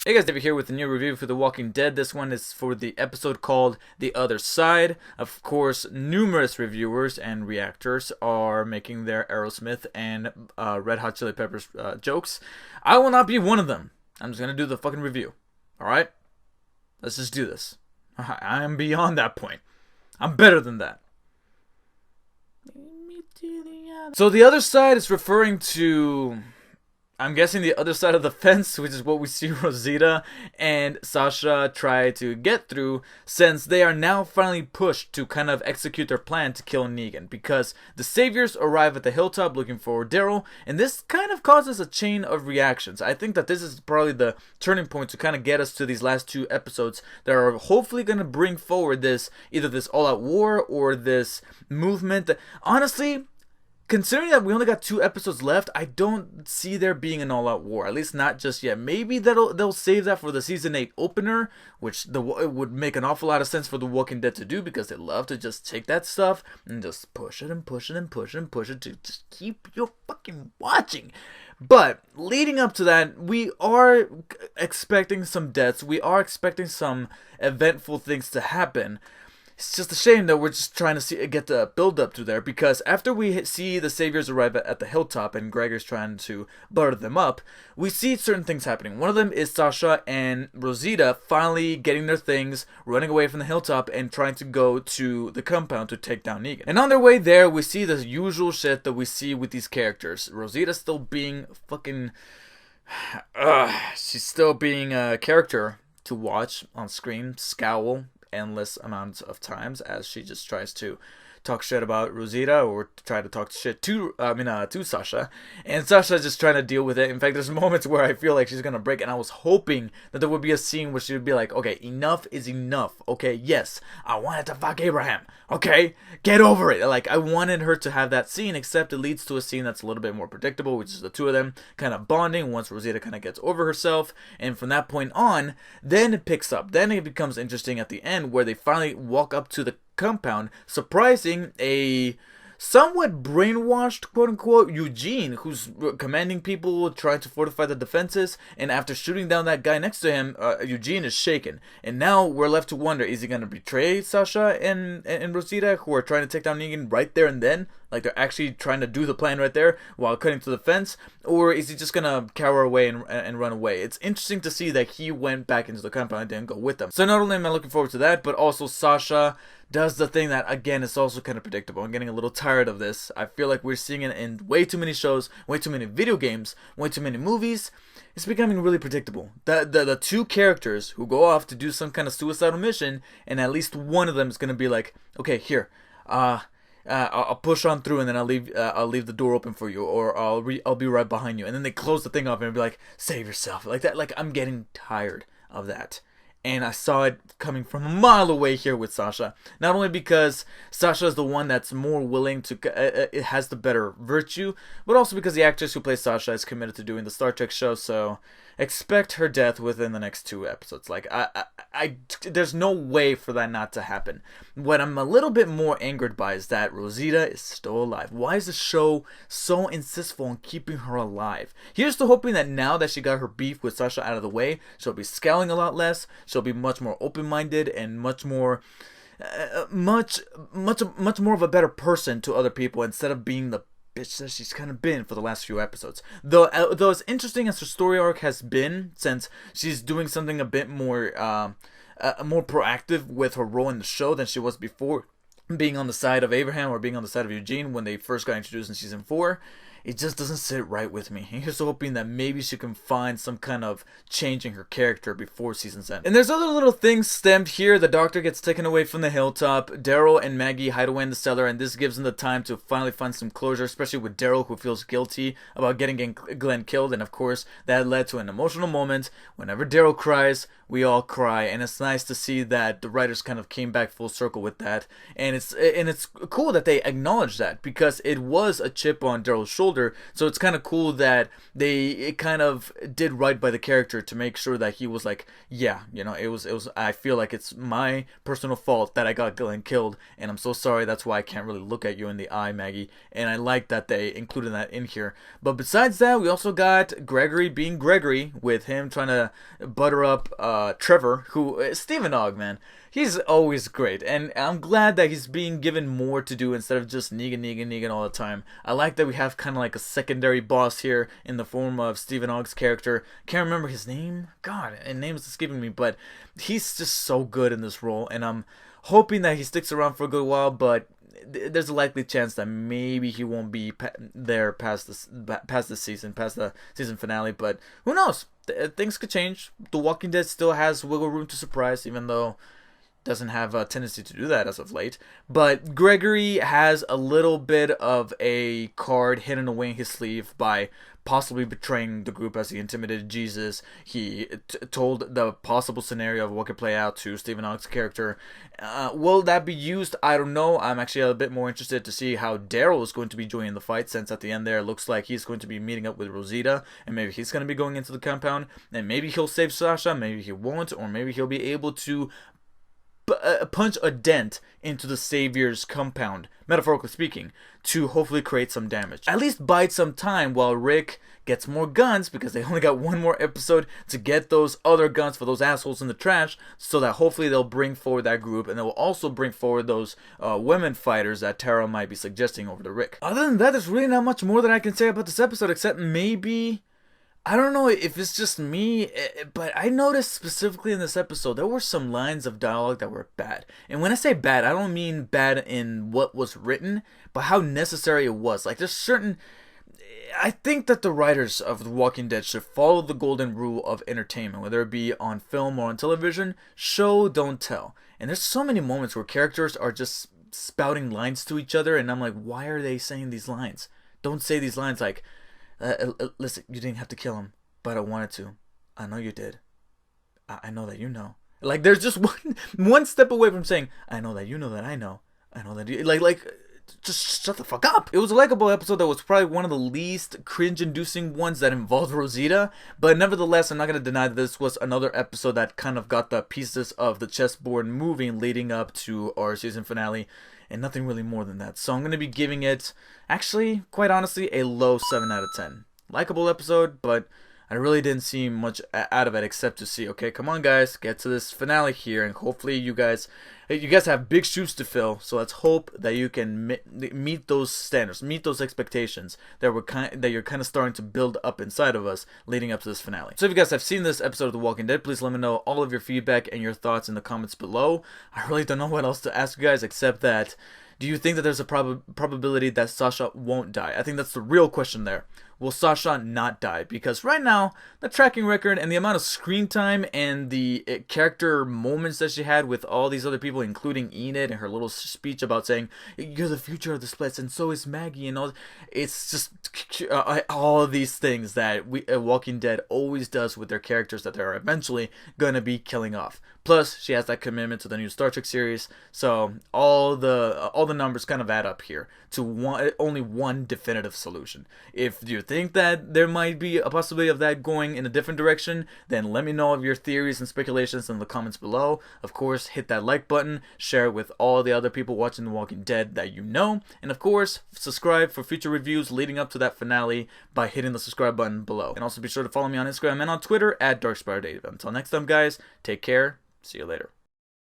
Hey guys, David here with a new review for The Walking Dead. This one is for the episode called The Other Side. Of course, numerous reviewers and reactors are making their Aerosmith and Red Hot Chili Peppers jokes. I will not be one of them. I'm just going to do the fucking review. Alright? Let's just do this. I am beyond that point. I'm better than that. So The Other Side is referring to, I'm guessing, the other side of the fence, which is what we see Rosita and Sasha try to get through, since they are now finally pushed to kind of execute their plan to kill Negan, because the saviors arrive at the hilltop looking for Daryl, and this kind of causes a chain of reactions. I think that this is probably the turning point to kind of get us to these last two episodes that are hopefully going to bring forward this, either this all-out war or this movement that, honestly, considering that we only got 2 episodes left, I don't see there being an all-out war. At least not just yet. Maybe they'll save that for the season 8 opener, which it would make an awful lot of sense for The Walking Dead to do, because they love to just take that stuff and just push it and push it and push it and push it to just keep you fucking watching. But leading up to that, we are expecting some deaths. We are expecting some eventful things to happen. It's just a shame that we're just trying to get the build up to there, because after we see the saviors arrive at the hilltop and Gregor's trying to butter them up, we see certain things happening. One of them is Sasha and Rosita finally getting their things, running away from the hilltop and trying to go to the compound to take down Negan. And on their way there, we see the usual shit that we see with these characters. Rosita still being fucking... she's still being a character to watch on screen, scowl endless amounts of times as she just tries to talk shit about Rosita, or try to talk shit to Sasha, and Sasha just trying to deal with it. In fact, there's moments where I feel like she's gonna break, and I was hoping that there would be a scene where she would be like, okay, enough is enough, okay, yes, I wanted to fuck Abraham, okay, get over it. Like, I wanted her to have that scene, except it leads to a scene that's a little bit more predictable, which is the two of them kind of bonding once Rosita kind of gets over herself, and from that point on, then it picks up. Then it becomes interesting at the end, where they finally walk up to the compound, surprising a somewhat brainwashed, quote-unquote, Eugene, who's commanding people, trying to fortify the defenses, and after shooting down that guy next to him, Eugene is shaken. And now we're left to wonder, is he going to betray Sasha and Rosita, who are trying to take down Negan right there and then? Like, they're actually trying to do the plan right there while cutting to the fence? Or is he just going to cower away and run away? It's interesting to see that he went back into the compound and didn't go with them. So not only am I looking forward to that, but also Sasha does the thing that, again, is also kind of predictable. I'm getting a little tired of this. I feel like we're seeing it in way too many shows, way too many video games, way too many movies. It's becoming really predictable. The two characters who go off to do some kind of suicidal mission, and at least one of them is going to be like, okay, here, I'll push on through, and then I'll leave the door open for you, or I'll be right behind you. And then they close the thing off and be like, save yourself, like that. Like, I'm getting tired of that. And I saw it coming from a mile away here with Sasha. Not only because Sasha is the one that's more willing to, it has the better virtue, but also because the actress who plays Sasha is committed to doing the Star Trek show, so expect her death within the next 2 episodes. Like, there's no way for that not to happen. What I'm a little bit more angered by is that Rosita is still alive. Why is the show so insistful on keeping her alive? Here's to hoping that now that she got her beef with Sasha out of the way, she'll be scowling a lot less, she'll be much more open-minded, and much more much more of a better person to other people, instead of being the bitch that she's kind of been for the last few episodes. Though as interesting as her story arc has been, since she's doing something a bit more proactive with her role in the show than she was before, being on the side of Abraham or being on the side of Eugene when they first got introduced in season 4, it just doesn't sit right with me. And here's hoping that maybe she can find some kind of change in her character before season's end. And there's other little things stemmed here. The doctor gets taken away from the hilltop. Daryl and Maggie hide away in the cellar, and this gives them the time to finally find some closure, especially with Daryl, who feels guilty about getting Glenn killed. And of course, that led to an emotional moment. Whenever Daryl cries, we all cry, and it's nice to see that the writers kind of came back full circle with that, and it's cool that they acknowledge that, because it was a chip on Daryl's shoulder. So it's kind of cool that it kind of did right by the character to make sure that he was like, yeah, it was I feel like it's my personal fault that I got Glenn killed, and I'm so sorry. That's why I can't really look at you in the eye, Maggie. And I like that they included that in here. But besides that, we also got Gregory being Gregory, with him trying to butter up Trevor, who Stephen Ogg, man, he's always great, and I'm glad that he's being given more to do instead of just Negan all the time. I like that we have kind of like a secondary boss here in the form of Stephen Ogg's character. Can't remember his name. God, and name's escaping me, but he's just so good in this role, and I'm hoping that he sticks around for a good while, but there's a likely chance that maybe he won't be there past the season finale. But who knows? Things could change. The Walking Dead still has wiggle room to surprise, even though doesn't have a tendency to do that as of late. But Gregory has a little bit of a card hidden away in his sleeve by possibly betraying the group as he intimidated Jesus. He told the possible scenario of what could play out to Stephen Ogg's character. Will that be used? I don't know. I'm actually a bit more interested to see how Daryl is going to be joining the fight, since at the end there it looks like he's going to be meeting up with Rosita, and maybe he's going to be going into the compound, and maybe he'll save Sasha, maybe he won't, or maybe he'll be able to punch a dent into the Savior's compound, metaphorically speaking, to hopefully create some damage. At least bide some time while Rick gets more guns, because they only got one more episode to get those other guns for those assholes in the trash, so that hopefully they'll bring forward that group, and they'll also bring forward those women fighters that Tara might be suggesting over to Rick. Other than that, there's really not much more that I can say about this episode, except maybe, I don't know if it's just me, but I noticed specifically in this episode there were some lines of dialogue that were bad. And when I say bad, I don't mean bad in what was written, but how necessary it was. Like, there's certain... I think that the writers of The Walking Dead should follow the golden rule of entertainment, whether it be on film or on television. Show, don't tell. And there's so many moments where characters are just spouting lines to each other, and I'm like, why are they saying these lines? Don't say these lines like... listen, you didn't have to kill him, but I wanted to. I know you did. I know that you know. Like, there's just one step away from saying, I know that you know that I know. I know that you... Like, just shut the fuck up. It was a likable episode that was probably one of the least cringe-inducing ones that involved Rosita, but nevertheless, I'm not going to deny that this was another episode that kind of got the pieces of the chessboard moving leading up to our season finale, and nothing really more than that. So I'm going to be giving it, actually, quite honestly, a low 7 out of 10. Likable episode, but I really didn't see much out of it except to see, okay, come on guys, get to this finale here, and hopefully you guys have big shoes to fill, so let's hope that you can meet those standards, meet those expectations that you're kind of starting to build up inside of us leading up to this finale. So if you guys have seen this episode of The Walking Dead, please let me know all of your feedback and your thoughts in the comments below. I really don't know what else to ask you guys except that, do you think that there's a probability that Sasha won't die? I think that's the real question there. Will Sasha not die? Because right now, the tracking record and the amount of screen time and the character moments that she had with all these other people, including Enid and her little speech about saying, you're the future of this place and so is Maggie and all. It's just all of these things that Walking Dead always does with their characters that they're eventually going to be killing off. Plus, she has that commitment to the new Star Trek series, so all the numbers kind of add up here to only one definitive solution. If you think that there might be a possibility of that going in a different direction, then let me know of your theories and speculations in the comments below. Of course, hit that like button, share it with all the other people watching The Walking Dead that you know, and of course, subscribe for future reviews leading up to that finale by hitting the subscribe button below. And also be sure to follow me on Instagram and on Twitter at DarkSpiderDave. Until next time, guys, take care. See you later.